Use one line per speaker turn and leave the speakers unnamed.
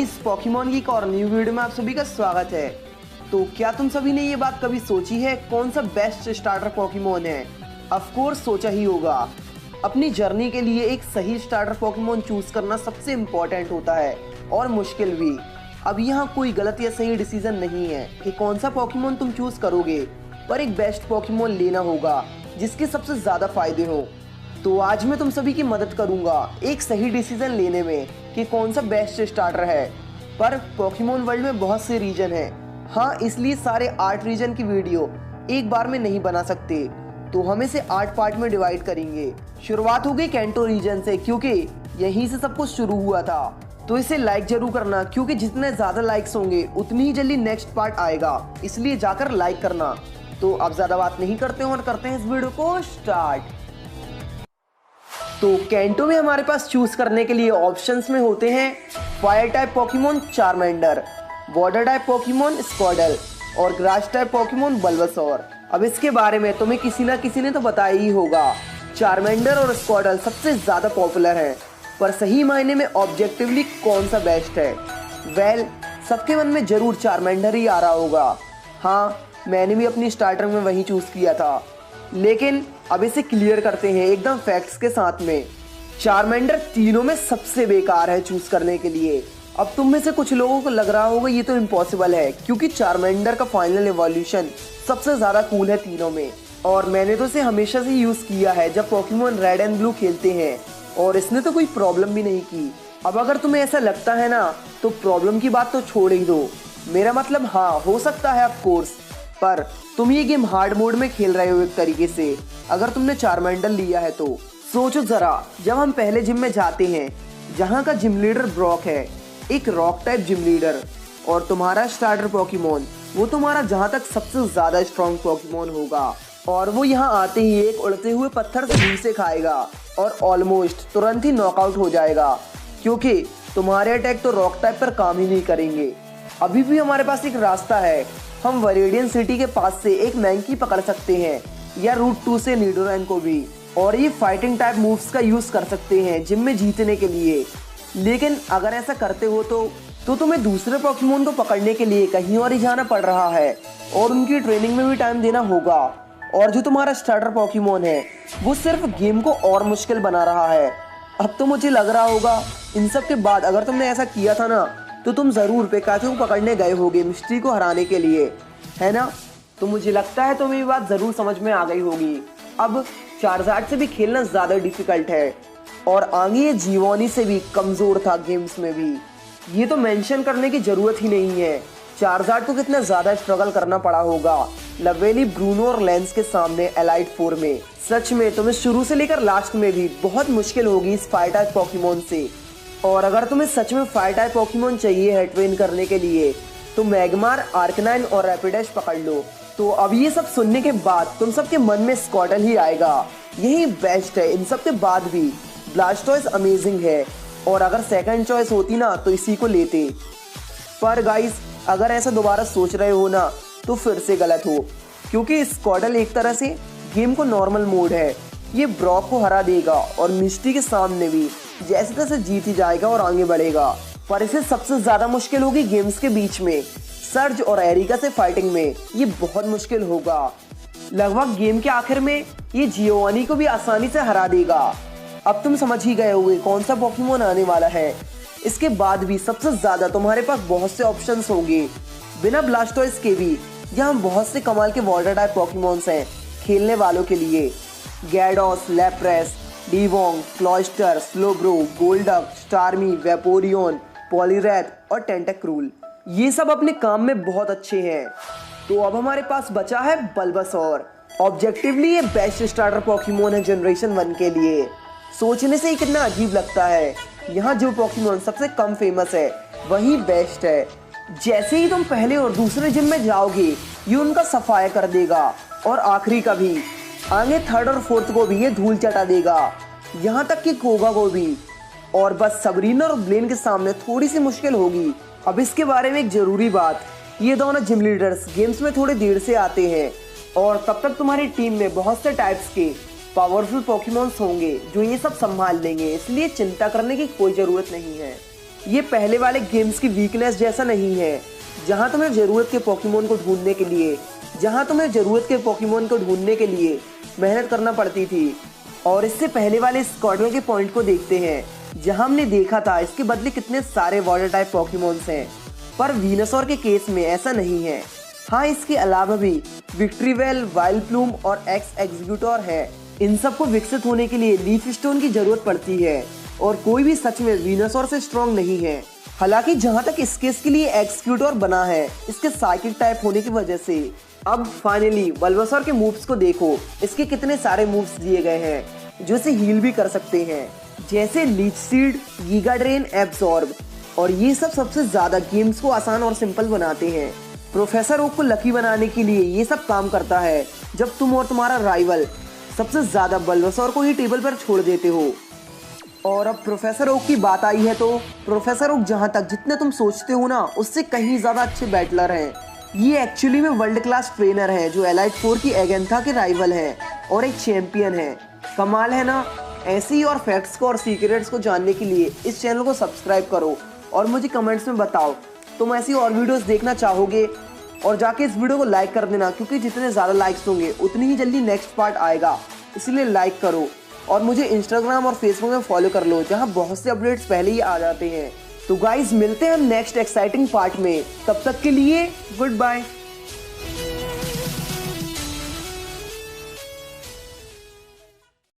Guys, Pokemon की एक और न्यू वीडियो में आप सभी का स्वागत है। तो क्या तुम सभी ने ये बात कभी सोची है कौन सा बेस्ट स्टार्टर पोकेमॉन है? ऑफ कोर्स सोचा ही होगा। अपनी जर्नी के लिए एक सही स्टार्टर पोकेमॉन चूज करना सबसे इम्पोर्टेंट होता है और मुश्किल भी। अब यहाँ कोई गलत या सही डिसीजन नहीं है कि कौन सा पोकेमॉन तुम चूज करोगे, पर एक बेस्ट पोकेमॉन लेना होगा जिसके सबसे ज्यादा फायदे हो। तो आज मैं तुम सभी की मदद करूंगा एक सही डिसीजन लेने में कि कौन सा बेस्ट स्टार्टर है। पर पोकेमॉन वर्ल्ड में बहुत से रीजन हैं, हाँ, इसलिए सारे 8 रीजन की वीडियो एक बार में नहीं बना सकते, तो हम इसे 8 पार्ट में डिवाइड करेंगे। शुरुआत हो गई कैंटो रीजन से, क्योंकि यहीं से सब कुछ शुरू हुआ था। तो इसे लाइक जरूर करना, क्योंकि जितने ज्यादा लाइक्स होंगे उतनी ही जल्दी नेक्स्ट पार्ट आएगा, इसलिए जाकर लाइक करना। तो अब ज्यादा बात नहीं करते हैं और करते हैं इस वीडियो को स्टार्ट। तो कैंटो में हमारे पास चूज करने के लिए ऑप्शंस में होते हैं fire type Pokemon Charmander, water type Pokemon Squirtle और ग्रास टाइप पोकेमॉन बल्बासोर। अब इसके बारे में तुम्हें किसी ना किसी ने तो बताया ही होगा, चारमेंडर और स्क्वाडल सबसे ज्यादा पॉपुलर है, पर सही मायने में ऑब्जेक्टिवली कौन सा बेस्ट है? वेल, सबके मन में जरूर चारमेंडर ही आ रहा होगा। हाँ, मैंने भी अपनी स्टार्टर में वही चूज किया था, लेकिन अब इसे क्लियर करते हैं एकदम फैक्ट्स के साथ में। चारमेंडर तीनों में सबसे बेकार है चूज करने के लिए। अब तुम में से कुछ लोगों को लग रहा होगा ये तो इम्पॉसिबल है, क्योंकि चारमेंडर का फाइनल इवोल्यूशन सबसे ज्यादा कूल है तीनों में, और मैंने तो इसे हमेशा से यूज किया है जब पोकेमॉन रेड एंड ब्लू खेलते हैं, और इसने तो कोई प्रॉब्लम भी नहीं की। अब अगर तुम्हें ऐसा लगता है ना, तो प्रॉब्लम की बात तो छोड़ ही दो। मेरा मतलब हाँ, हो सकता है ऑफ कोर्स, पर तुम ये गेम हार्ड मोड में खेल रहे हो एक तरीके से। अगर तुमने चारमेंडर लिया है तो सोचो जरा, जब हम पहले जिम में जाते हैं जहाँ का जिम लीडर ब्रॉक है, एक रॉक टाइप जिम लीडर, और तुम्हारा स्टार्टर पोकेमॉन वो तुम्हारा जहाँ तक सबसे ज्यादा स्ट्रॉन्ग पोकेमॉन होगा, और वो यहाँ आते ही एक उड़ते हुए पत्थर से दूर से खाएगा और ऑलमोस्ट तुरंत ही नॉकआउट हो जाएगा, क्योंकि तुम्हारे अटैक तो रॉक टाइप पर काम ही नहीं करेंगे। अभी भी हमारे पास एक रास्ता है, हम वरेडियन सिटी के पास से एक मैंकी पकड़ सकते हैं, या रूट 2 से नीडोरैन को भी, और ये फाइटिंग टाइप मूव्स का यूज कर सकते हैं जिम में जीतने के लिए। लेकिन अगर ऐसा करते हो तो तुम्हें दूसरे पोकेमॉन को पकड़ने के लिए कहीं और ही जाना पड़ रहा है, और उनकी ट्रेनिंग में भी टाइम देना होगा, और जो तुम्हारा स्टार्टर पोकेमॉन है वो सिर्फ गेम को और मुश्किल बना रहा है। अब तो मुझे लग रहा होगा इन सब के बाद अगर तुमने ऐसा किया था ना, तो तुम जरूर पिकाचू को पकड़ने गए होगे मिस्ट्री को हराने के लिए, है ना? तो मुझे लगता है तुम्हें ये बात जरूर समझ में आ गई होगी। अब चार्जार्ड से भी खेलना ज्यादा डिफिकल्ट है, और आगे ये जीवोनी से भी कमजोर था गेम्स में भी। ये तो मेंशन करने की जरूरत ही नहीं है, चार्जार्ड को कितना ज्यादा स्ट्रगल करना पड़ा होगा लवेली, ब्रूनो और लेंस के सामने एलाइट 4 में। सच में तुम्हें शुरू से लेकर लास्ट में भी बहुत मुश्किल होगी इस फायर टाइप पोकेमॉन से। और अगर तुम्हें सच में फायर टाइप पोकेमॉन चाहिए है ट्रेन करने के लिए, तो मैग्मार, आर्कनाइन और रैपिडेश पकड़ लो। तो अब ये सब सुनने के बाद तुम सबके मन में स्क्वाडल ही आएगा, यही बेस्ट है। इन सब के बाद भी ब्लास्टोइस अमेजिंग है, और अगर सेकंड चॉइस होती ना तो इसी को लेते। पर गाइस, अगर ऐसा दोबारा सोच रहे हो ना, तो फिर से गलत हो, क्योंकि स्क्वाडल एक तरह से गेम को नॉर्मल मोड है। ये ब्रॉक को हरा देगा और मिस्टी के सामने भी जैसे तैसे जीत ही जाएगा और आगे बढ़ेगा, पर इसे सबसे ज्यादा मुश्किल होगी गेम्स के बीच में। सर्ज और एरिका से फाइटिंग में ये बहुत मुश्किल होगा। लगभग गेम के आखिर में ये जियोवानी को भी आसानी से हरा देगा। अब तुम समझ ही गए होंगे कौन सा पोकेमॉन आने वाला है। इसके बाद भी सबसे ज्यादा तुम्हारे पास बहुत से ऑप्शंस होंगे, बिना ब्लास्टोइस के भी। यहाँ बहुत से कमाल के वाटर टाइप पोकेमॉन्स हैं खेलने वालों के लिए। गैडोस, लैप्रेस, डीवोंग, क्लॉइस्टर, स्लोब्रो, गोल्डक, स्टार्मी, वेपोरियन, पॉलीरेथ और टेंटाक्रूल, ये सब अपने काम में बहुत अच्छे हैं। तो अब हमारे पास बचा है बल्बासोर। ऑब्जेक्टिवली ये बेस्ट स्टार्टर पोकेमॉन है जनरेशन 1 के लिए। सोचने से ही कितना अजीब लगता है, यहाँ जो पोकेमॉन सबसे कम फेमस है वही बेस्ट है। जैसे ही तुम पहले और दूसरे जिम में जाओगे, ये उनका सफाया कर देगा, और आखिरी का भी, आगे थर्ड और फोर्थ को भी ये धूल चटा देगा, यहाँ तक कि कोगा को भी। और बस सबरीना और ब्लेन के सामने थोड़ी सी मुश्किल होगी। अब इसके बारे में एक जरूरी बात, ये दोनों जिम लीडर्स गेम्स में थोड़ी देर से आते हैं, और तब तक तुम्हारी टीम में बहुत से टाइप्स के पावरफुल पोकेमॉन्स होंगे जो ये सब संभाल लेंगे, इसलिए चिंता करने की कोई जरूरत नहीं है। ये पहले वाले गेम्स की वीकनेस जैसा नहीं है, जहां तुम्हें जरूरत के पोकेमोन को ढूंढने के लिए मेहनत करना पड़ती थी। और इससे पहले वाले स्क्वाड्रल के पॉइंट को देखते हैं, जहां हमने देखा था इसके बदले कितने सारे वाटर टाइप पोकेमोन्स हैं, पर वीनसौर के केस में ऐसा नहीं है। हाँ, इसके अलावा भी विक्ट्रीवेल, वाइल्डप्लूम और एक्स एग्जीक्यूटर है। इन सब को विकसित होने के लिए लीफ स्टोन की जरूरत पड़ती है और कोई भी सच में वीनसौर से स्ट्रॉन्ग नहीं है। हालांकि जहां तक इस केस के लिए एग्जीक्यूटर बना है इसके साइकिक टाइप होने की वजह से। अब फाइनली बल्बासौर के मूव्स को देखो, इसके कितने सारे मूव्स दिए गए हैं जो इसे हील भी कर सकते हैं, जैसे leech seed, giga drain, absorb. और ये सब सबसे ज्यादा गेम्स को आसान और सिंपल बनाते हैं। प्रोफेसर ओक को लकी बनाने के लिए ये सब काम करता है जब तुम और तुम्हारा राइवल सबसे ज्यादा बल्बासौर को ही टेबल पर छोड़ देते हो। और अब प्रोफेसर ओक की बात आई है तो प्रोफेसर ओक जहां तक जितने तुम सोचते हो ना, उससे कहीं ज्यादा अच्छे बैटलर हैं। ये एक्चुअली में वर्ल्ड क्लास ट्रेनर हैं जो एलाइट 4 की एगेंथा के राइवल हैं और एक चैंपियन है। कमाल है ना। ऐसी ही और फैक्ट्स को और सीक्रेट्स को जानने के लिए इस चैनल को सब्सक्राइब करो और मुझे कमेंट्स में बताओ तुम ऐसी और वीडियोस देखना चाहोगे। और जाके इस वीडियो को लाइक कर देना, क्योंकि जितने ज़्यादा लाइक्स होंगे उतनी ही जल्दी नेक्स्ट पार्ट आएगा, इसलिए लाइक करो। और मुझे इंस्टाग्राम और फेसबुक में फॉलो कर लो, जहाँ बहुत से अपडेट्स पहले ही आ जाते हैं। तो गाइज मिलते हैं हम नेक्स्ट एक्साइटिंग पार्ट में, तब तक के लिए गुड बाय।